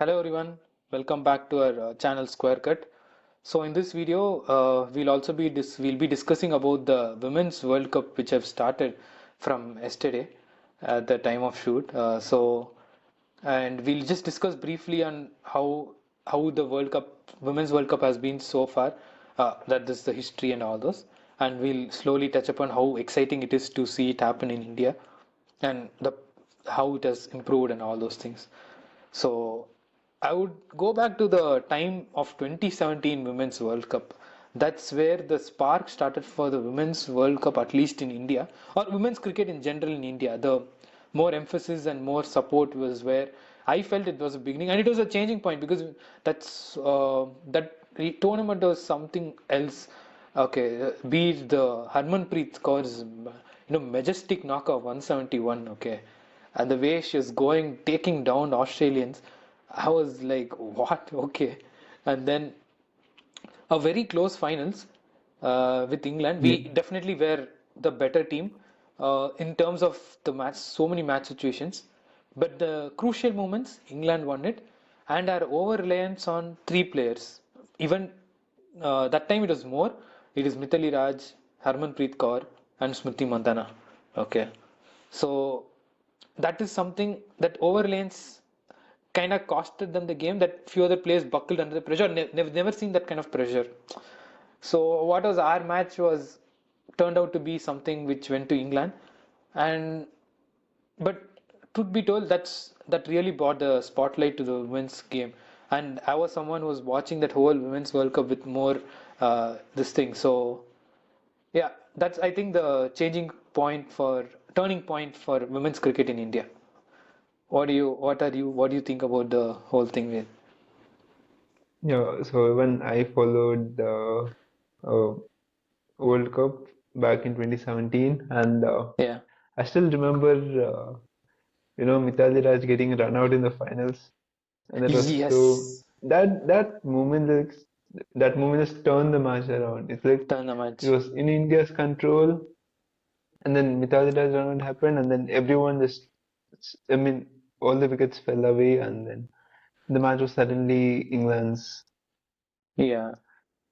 Hello everyone, welcome back to our channel Square Cut. So in this video, we'll be discussing about the Women's World Cup which have started from yesterday at the time of shoot. And we'll just discuss briefly on how the Women's World Cup has been so far. That is the history and all those, and we'll slowly touch upon how exciting it is to see it happen in India and the how it has improved and all those things. So I would go back to the time of 2017 Women's World Cup. That's where the spark started for the Women's World Cup, at least in India, or women's cricket in general in India. The more emphasis and more support was where I felt it was a beginning, and it was a changing point because that tournament was something else. Okay, be it the harmanpreetkaur's majestic knock of 171. Okay, and the way she was going, taking down Australians, I was like, what? Okay. And then a very close finals with England. Yeah, We definitely were the better team in terms of the match, so many match situations. But the crucial moments, England won it, and our over reliance on three players. Even that time it was more. It is mithaliraj, harmanpreetkaur, and smritimandhana. Okay. So that is something that over reliance kind of costed them the game, that few other players buckled under the pressure. Never seen that kind of pressure. So what was our match was turned out to be something which went to England, and but truth be told, that really brought the spotlight to the women's game. And I was someone who was watching that whole women's World Cup with more this thing. So yeah, that's I think the changing point for turning point for women's cricket in India. What do you think about the whole thing with? yeah. So when I followed the uh, World Cup back in 2017, and Yeah. I still remember, Mithaliraj getting run out in the finals, and that was so Yes. that moment just turned the match around. It's like Turn the it match. was in India's control, and then Mithaliraj run out happened, and then everyone I mean, all the wickets fell away, and then the match was suddenly England's. Yeah.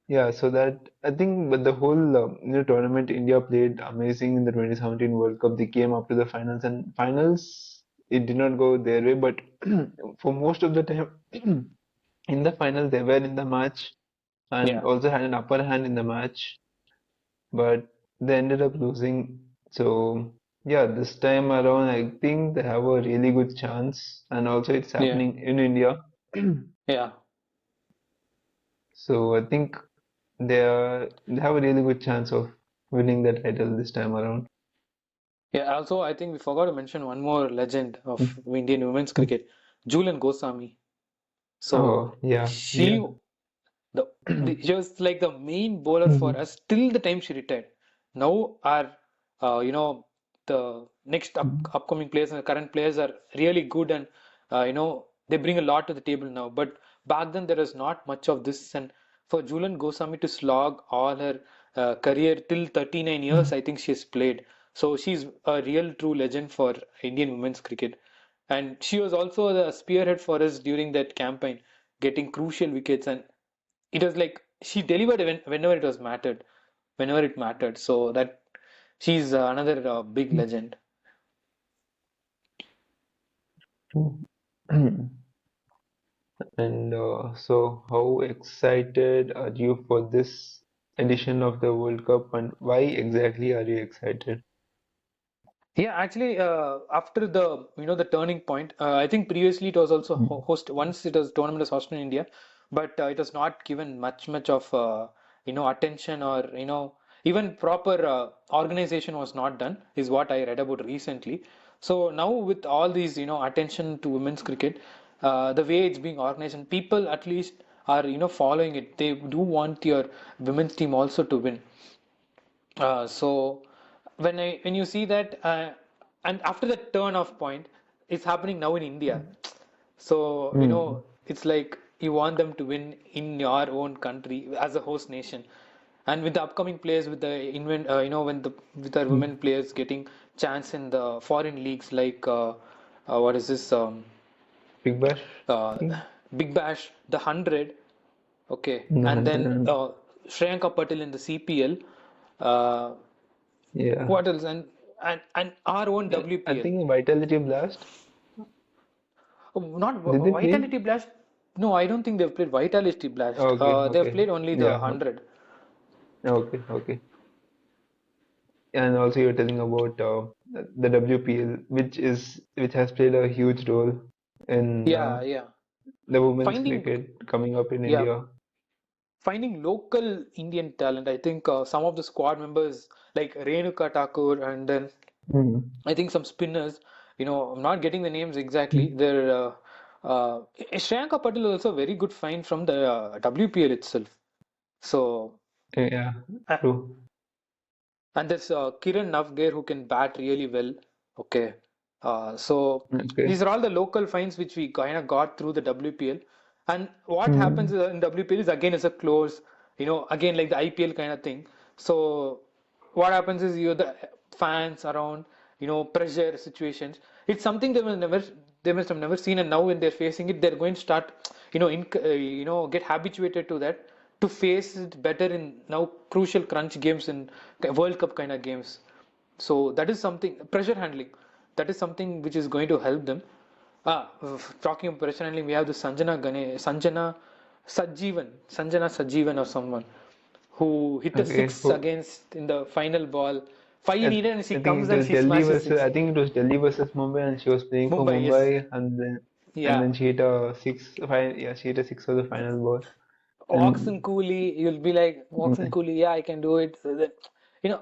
Yeah, so that I think, but the whole tournament, India played amazing in the 2017 World Cup. They came up to the finals, and finals it did not go their way. But for most of the time, in the final they were in the match and Yeah. also had an upper hand in the match, but they ended up losing. So yeah, this time around, I think they have a really good chance, and also it's Yeah. happening in India. Yeah. So I think they have a really good chance of winning the title this time around. Yeah. Also, I think we forgot to mention one more legend of Mm. Indian women's cricket, Jhulangoswami. So Oh yeah, yeah. she she was like the main bowler for Mhm. us till the time she retired. Now our the next upcoming players and the current players are really good, and they bring a lot to the table now. But back then there was not much of this, and for Julan Goswami to slog all her career till 39 years, I think she has played. So she's a real true legend for Indian women's cricket. And she was also the spearhead for us during that campaign, getting crucial wickets. And it was like she delivered whenever it was mattered, whenever it mattered. So that she's another big legend. And so, how excited are you for this edition of the World Cup, and why exactly are you excited? Yeah, actually, after the the turning point, I think previously it was also Mm. host once it was tournament was hosted in India, but it was not given much of attention, or even proper organization was not done, is what I read about recently. So now with all these attention to women's cricket, the way it's being organized, and people at least are following it. They do want your women's team also to win. So when you see that, and after the turn off point, it's happening now in India. So Mm. it's like you want them to win in your own country as a host nation, and with the upcoming players, with the when the with our Mm. women players getting chance in the foreign leagues like what is this Big Bash, I uh, think. Big Bash, the 100, okay, The and then 100. Shreyanka Patil in the CPL. Uh, Yeah. what else? And our own I WPL. think Vitality Blast. Oh, not Did they play? Vitality Blast. No, I don't think they've played Vitality Blast. Okay, They've okay. played only the Yeah, 100. okay, okay. And also you're telling about the WPL, which has played a huge role in Yeah, yeah. the women's Finding, cricket coming up in yeah, India. finding local Indian talent. I think some of the squad members like Renuka Thakur and then Mm. I think some spinners. I'm not getting the names exactly. They're Shreyanka Patil is also a very good find from the WPL itself. So Yeah, uh, true. and there's Kiran Navgir who can bat really well. Okay. So Okay. these are all the local finds which we kind of got through the WPL. And what happens Mm. in WPL is again is a close, again like the IPL kind of thing. So what happens is you the fans around, pressure situations. It's something they must have never seen, and now when they're facing it, they're going to start, get habituated to that to face it better in now crucial crunch games in World Cup kind of games. So that is something pressure handling. That is something which is going to help them. Talking of pressure handling, we have the Sanjana Sajivan or someone who hit a Okay. six against in the final ball. Five I, needed and she I think comes it and was she Delhi smashes versus six. I think it was Delhi versus Mumbai, and she was playing for Mumbai, yes. Mumbai, and then Yeah. she hit a six. Yeah, she hit a six for the final ball, Oxen and Cooley, you'll be like, Oxen mm, Cooley, yeah, I can do it. So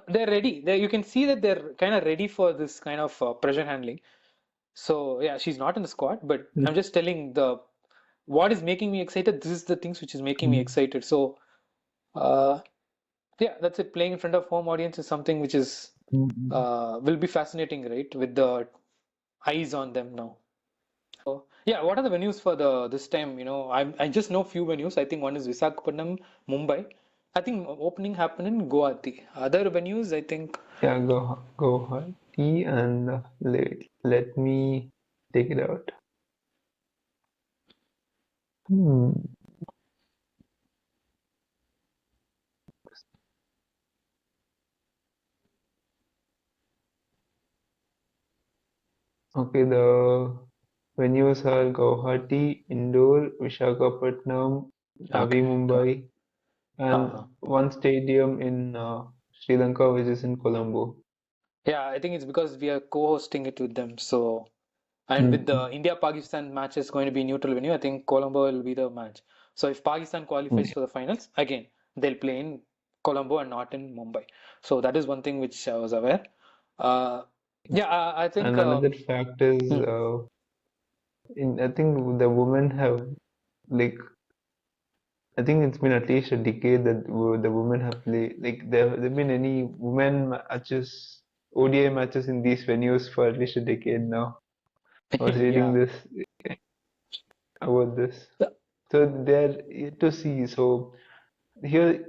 they're ready. You can see that they're kind of ready for this kind of pressure handling. So yeah, she's not in the squad, but I'm just telling the what is making me excited. This is the things which is making me mm, excited. So uh, yeah, that's it. Playing in front of home audience is something which is mm. will be fascinating, right? With the eyes on them now. So yeah, what are the venues for the this time? I just know few venues. I think one is Visakhapatnam, Mumbai. I think opening happened in Guwahati. Other venues, I think. Yeah, go hard. Tea and let me take it out. Hmm. Okay, the venues are Guwahati, Indore, Visakhapatnam, Navi Okay. Mumbai, and Uh-huh. one stadium in Sri Lanka, which is in Colombo. Yeah, I think it's because we are co-hosting it with them. So, and with Mm. the India-Pakistan match is going to be neutral venue, I think Colombo will be the match. So if Pakistan qualifies Yeah. for the finals, again, they'll play in Colombo and not in Mumbai. So that is one thing which I was aware. Uh, yeah, I think, And another fact is, hmm, I think the women have like I think it's been at least a decade that the women have played. Like there been any women matches, ODI matches in these venues for at least a decade now. I was reading yeah. this about this. So they're yet to see. So here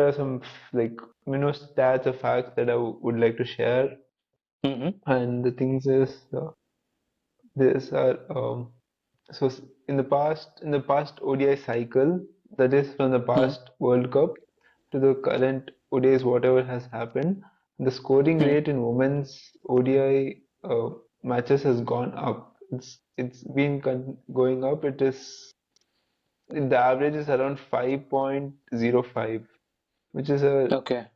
are some like stats or facts that I would like to share. Mm-hmm. And the things is these are so in the past ODI cycle, that is from the Mm-hmm. past World Cup to the current ODIs, whatever has happened, the scoring rate in women's ODI matches has gone up. It's been going up. The average is around 5.05, which is a Okay.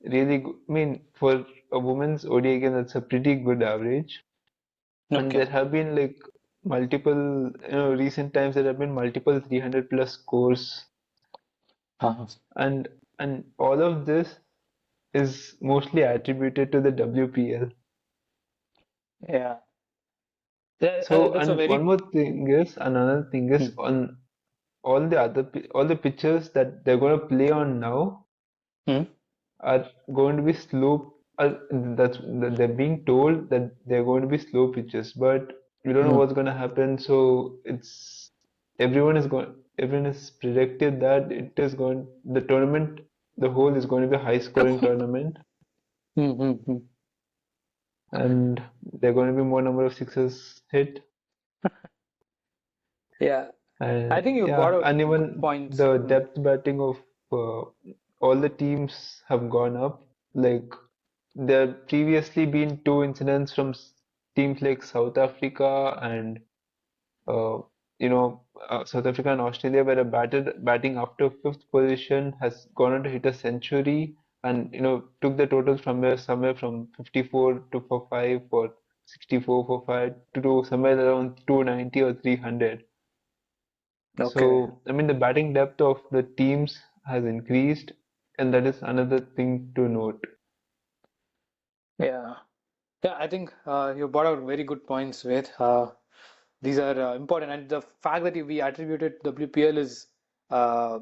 really good, I mean, for a women's ODI game, that's a pretty good average. And Okay. there have been like multiple, recent times there have been multiple 300 plus scores, Uh-huh. and all of this is mostly attributed to the WPL. Yeah. Yeah, So, that's a and one very, more thing is, another thing is hmm. on all the pitches that they're going to play on now Hmm. are going to be slow. That they're being told that they're going to be slow pitches, but we don't know Hmm. what's going to happen. So everyone is predicted that the tournament, the whole is going to be a high scoring tournament, Hmm. Hmm. Hmm. and there are going to be more number of sixes hit. Yeah, I And think you brought yeah, out and good even points. the Hmm. depth batting of uh, all the teams have gone up. Like there previously been two incidents from teams like South Africa and uh, South Africa and Australia, where a batter batting after fifth position has gone on to hit a century, and took the total from somewhere from 54 to for 5 or 64 for 5 to somewhere around 290 or 300. Okay. So, I mean, the batting depth of the teams has increased, and that is another thing to note. Yeah. Yeah, I think you brought out very good points, Ved. These are important, and the fact that we attributed WPL is uh,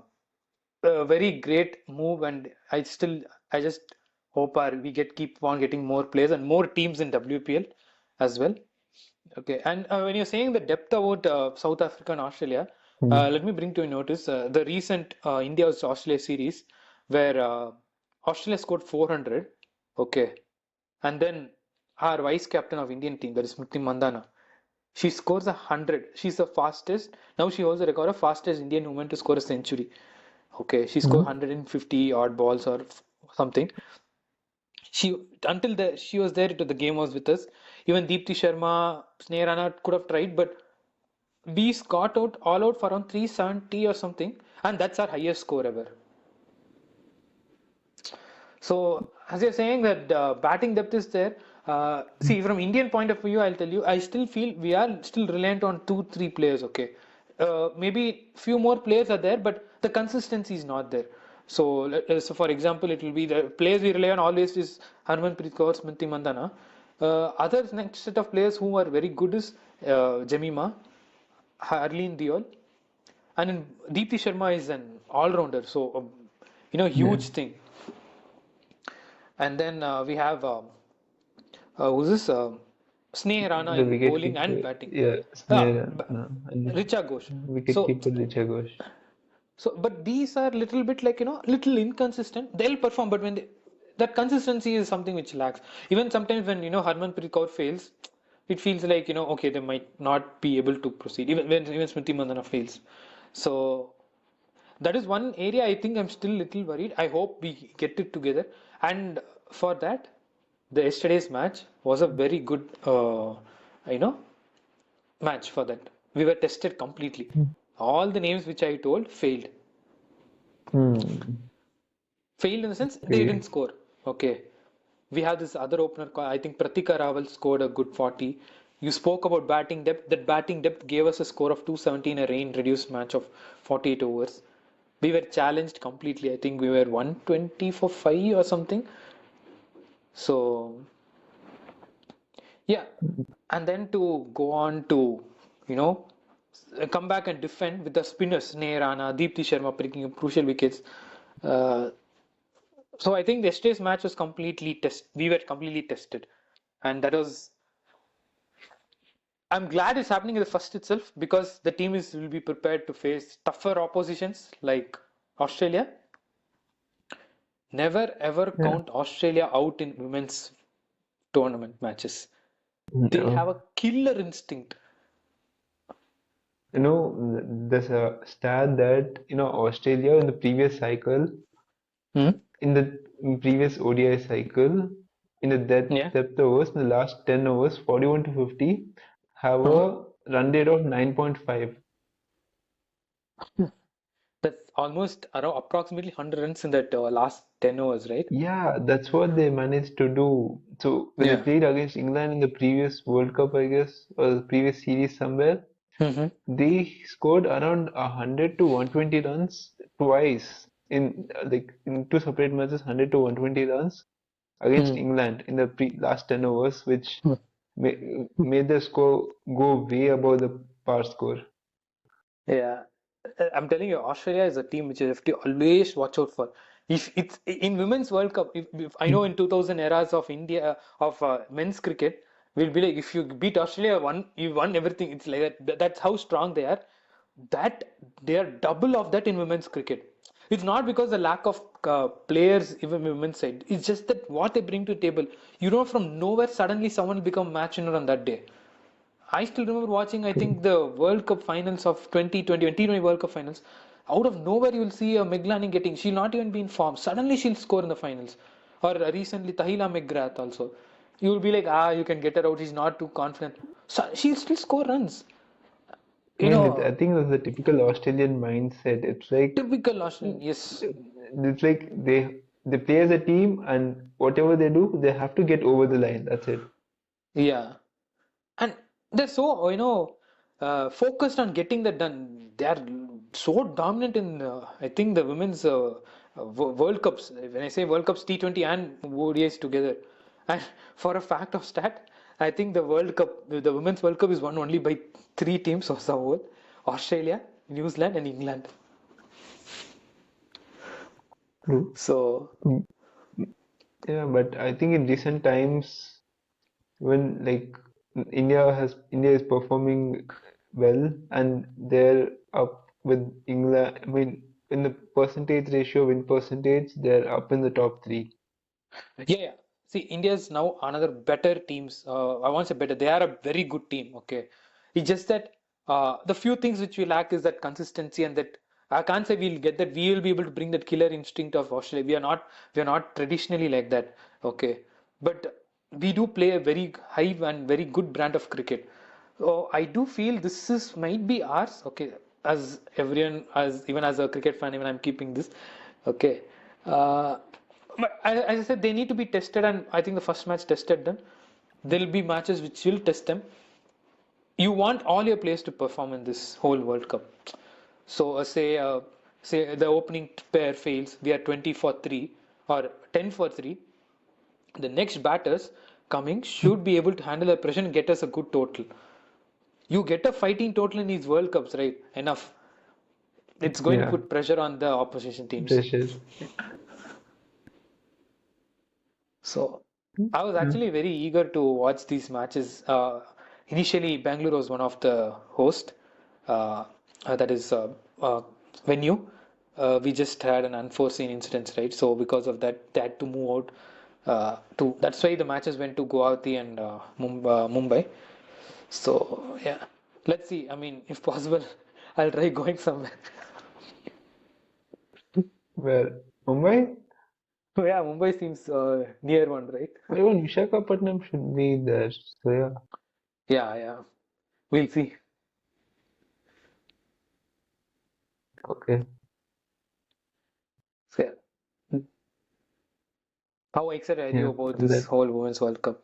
a very great move, and I just hope we keep on getting more players and more teams in WPL as well. Okay, and when you're saying the depth about South Africa and Australia, Hmm. let me bring to your notice the recent India vs Australia series where Australia scored 400. Okay, and then our vice captain of Indian team, that is Smritimandhana, she scores 100. She's the fastest. Now she holds the record of fastest Indian woman to score a century. Okay, she scored Hmm. 150 odd balls or something. She until she was there, the game was with us. Even Deepti Sharma, Sneha Rana could have tried, but we got out all out for around 370 or something, and that's our highest score ever. So, as you're saying that batting depth is there, see from Indian point of view, I'll tell you, I still feel we are still reliant on two, three players. Okay, maybe few more players are there, but the consistency is not there. So, so for example, it will be the players we rely on always is harmanpreetkaur, Smriti Mandana. Other next set of players who are very good is Jemima, Harleen Diol, and then Deepti Sharma is an all-rounder. So, Yeah, huge thing. And then we have who's this? Sneh Rana the in wicket bowling and keeper, batting. yeah, Ah, Snare, and Richa Ghosh. wicket So, keeper Richa Ghosh. but these are little bit like little inconsistent. They'll perform, but that consistency is something which lacks. Even sometimes when Harmanpreet Kaur fails, it feels like okay, they might not be able to proceed. Even Smriti Mandhana fails. So that is one area I think I'm still little worried. I hope we get it together. And for that, the yesterday's match was a very good, you know, match for that. We were tested completely. All the names which I told failed. Hmm. Failed in the sense they didn't Okay. score. Okay. We have this other opener, I think Pratika Rawal scored a good 40. You spoke about batting depth. That batting depth gave us a score of 217 in a rain reduced match of 48 overs. We were challenged completely. I think we were 120 for 5 or something. So, yeah. And then to go on to, you know, come back and defend with the spinners, Neerana, Deepti Sharma picking up crucial wickets. Uh, so I think yesterday's match was completely test. We were completely tested, and that was. I'm glad it's happening in the first itself because the team is will be prepared to face tougher oppositions like Australia. Never ever Yeah. count Australia out in women's tournament matches. They have No. a killer instinct. There's a stat that, Australia in the previous cycle, Hmm? in the previous ODI cycle, in the Yeah. depth overs, in the last 10 overs, 41 to 50, have Uh-huh. a run rate of 9.5. That's almost around approximately 100 runs in that last 10 overs, right? Yeah, that's what they managed to do. So when they Yeah. played against England in the previous World Cup, I guess, or the previous series somewhere, Mm-hmm. they scored around 100 to 120 runs twice in like in two separate matches, 100 to 120 runs against England in the last 10 overs, which made the score go way above the par score. Yeah, I'm telling you, Australia is a team which you have to always watch out for. If it's in Women's World Cup, if I know in 2000 eras of India of men's cricket, we'll be like if you beat Australia, you won everything. It's like that. That's how strong they are. That they are double of that in women's cricket. It's not because the lack of players even women's side. It's just that what they bring to the table. You know, from nowhere suddenly someone will become match winner on that day. I still remember watching, I think, the World Cup finals of 2020 and T20 World Cup finals. Out of nowhere, you'll see a meglanning getting, she'll not even be in form. Suddenly, she'll score in the finals. Or recently, Tahila McGrath also. You'll be like, you can get her out. She's not too confident. So she'll still score runs. I You mean, I know, think it's the typical Australian mindset. typical Australian. Yes. It's like they play as a team, and whatever they do, they have to get over the line. That's it. Yeah. And they're so, focused on getting that done. They are so dominant in, I think, the women's World Cups. When I say World Cups, T20 and ODIs together. And for a fact of stat, I think the World Cup, the Women's World Cup is won only by three teams of the whole: Australia, New Zealand, and England. True. So, Mm, Yeah, but I think in recent times, when like India is performing well, and they're up with England. I mean, in the percentage ratio, win percentage, they're up in the top three. yeah, yeah. See, India is now another better teams. I won't say better. They are a very good team. Okay, it's just that the few things which we lack is that consistency, and that I can't say we'll get that. We will be able to bring that killer instinct of Australia. We are not. We are not traditionally like that. Okay, but we do play a very high and very good brand of cricket. So I do feel this is might be ours. Okay, as everyone, as even as a cricket fan, even I'm keeping this. Okay. Uh, but as I said, they need to be tested, and I think the first match tested them. There'll be matches which will test them. You want all your players to perform in this whole World Cup. So, say the opening pair fails, we are 20 for 3 or 10 for 3. The next batters coming should be able to handle the pressure and get us a good total. You get a fighting total in these World Cups, right? Enough. It's going to Yeah, put pressure on the opposition teams. pressure. So I was Yeah. actually very eager to watch these matches. Initially, Bangalore was one of the host. Uh, that is venue. We just had an unforeseen incident, right? So because of that, they had to move out. To That's why the matches went to Guwahati and Mumbai. So yeah, let's see. I mean, if possible, I'll try going somewhere. Where Mumbai? So yeah, Mumbai seems near one, right? Even Visakhapatnam should be there. So yeah, Yeah, yeah. We'll see. okay. So, yeah. How excited are you Yeah, about and this then whole Women's World Cup?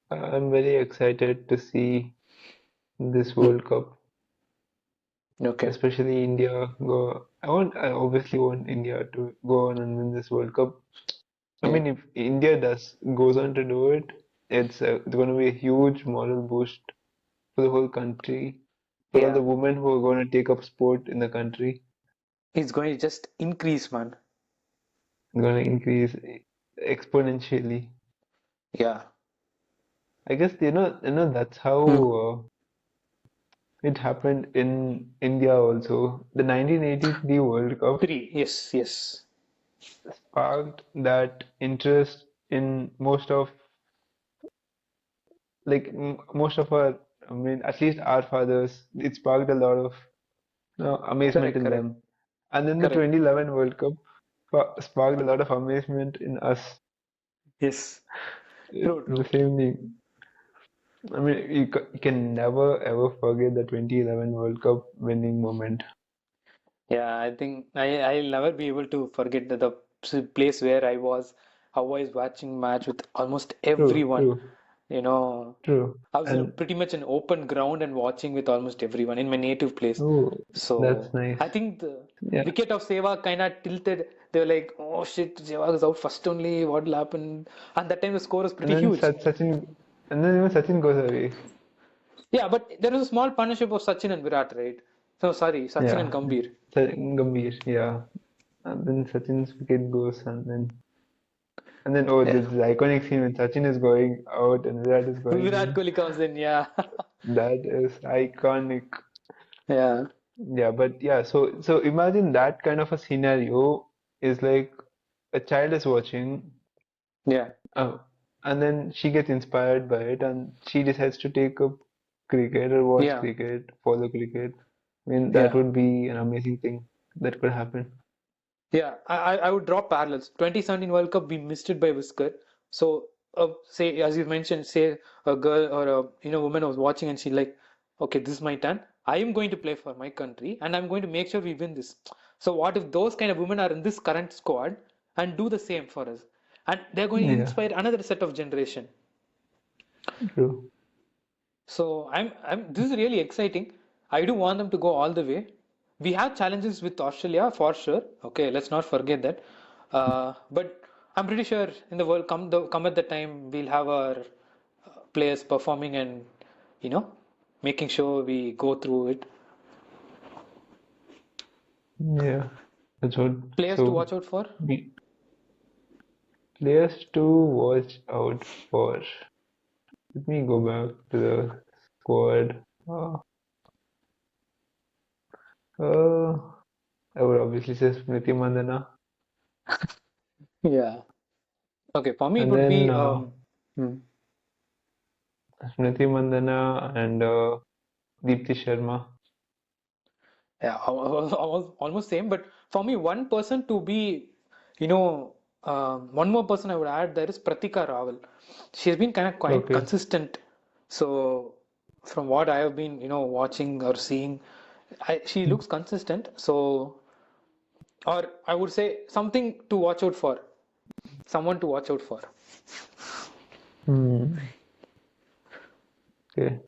I'm very excited to see this World Cup, Okay. especially India go. I obviously want India to go on and win this World Cup. I Yeah. mean, if India does goes on to do it, it's going to be a huge moral boost for the whole country, for all Yeah. the women who are going to take up sport in the country. It's going to just increase, man. It's going to increase exponentially. Yeah. I guess that's how Hmm. it happened in India also. The 1983 World Cup Three. Yes. Yes. sparked that interest in most of our, I mean, at least our fathers. It sparked a lot of amazement Correct. in Correct. them. And then the Correct. 2011 World Cup sparked a lot of amazement in us. Yes. It's True. the True. same thing. I mean, you can never ever forget the 2011 World Cup winning moment. Yeah. I think I'll never be able to forget the place where I was. How I was watching match with almost True, everyone. true, You know, true. I was in a And pretty much an open ground and watching with almost everyone in my native place. oh, that's So nice. I think the Yeah. wicket of Sehwag kind of tilted. They were like, "Oh shit, Sehwag is out first only. What'll happen?" And that time the score was And pretty then huge. Sachin, and then even Sachin goes away. Yeah, but there was a small partnership of Sachin and Virat, right? So sorry, Sachin and Yeah, Gambhir. Gambhir, yeah. And then Sachin's wicket goes, and then oh, Yeah, this iconic scene when Sachin is going out and Virat is going Virat in. Kohli comes in. Yeah, That is iconic. yeah, Yeah, but yeah, so imagine that kind of a scenario is like a child is watching, yeah. uh, and then she gets inspired by it, and she decides to take up cricket or watch Yeah, cricket, follow cricket. I mean, that yeah. would be an amazing thing that could happen. Yeah, I would draw parallels. 2017 World Cup, we missed it by whisker. So, say as you mentioned, say a girl or a woman was watching and she like, okay, this is my turn. I am going to play for my country and I'm going to make sure we win this. So, what if those kind of women are in this current squad and do the same for us, and they're going to Yeah, inspire another set of generation. true. So this is really exciting. I do want them to go all the way. We have challenges with Australia for sure. Okay, let's not forget that. But I'm pretty sure in the world come at the time we'll have our players performing and you know making sure we go through it. Yeah, that's what. Players to So, watch out for. the players to watch out for. Let me go back to the squad. Uh, I would obviously say Smritimandhana, Yeah. Okay, for me it and would then be hmm, Smriti Mandana and Deepti Sharma. yeah, almost same. But for me, one person to be, you know, one more person I would add there is Pratika Rawal. She's been kind of quite Okay. consistent. So from what I have been, watching or seeing, she looks consistent. So, or I would say something to watch out for, someone to watch out for. Hmm. Okay.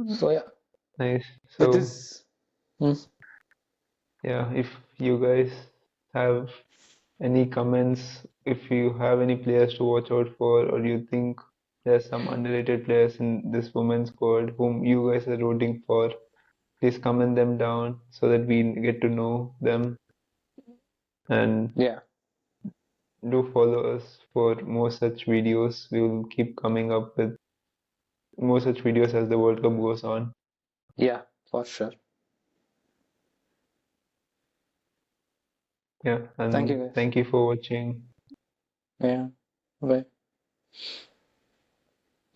So yeah, Nice. with So, this, hmm, yeah, if you guys have any comments, if you have any players to watch out for, or you think there's some underrated players in this women's squad whom you guys are rooting for, please comment them down so that we get to know them, and yeah, do follow us for more such videos. We will keep coming up with more such videos as the World Cup goes on. yeah, for sure. Yeah, Thank you and guys. thank you for watching. Yeah, bye.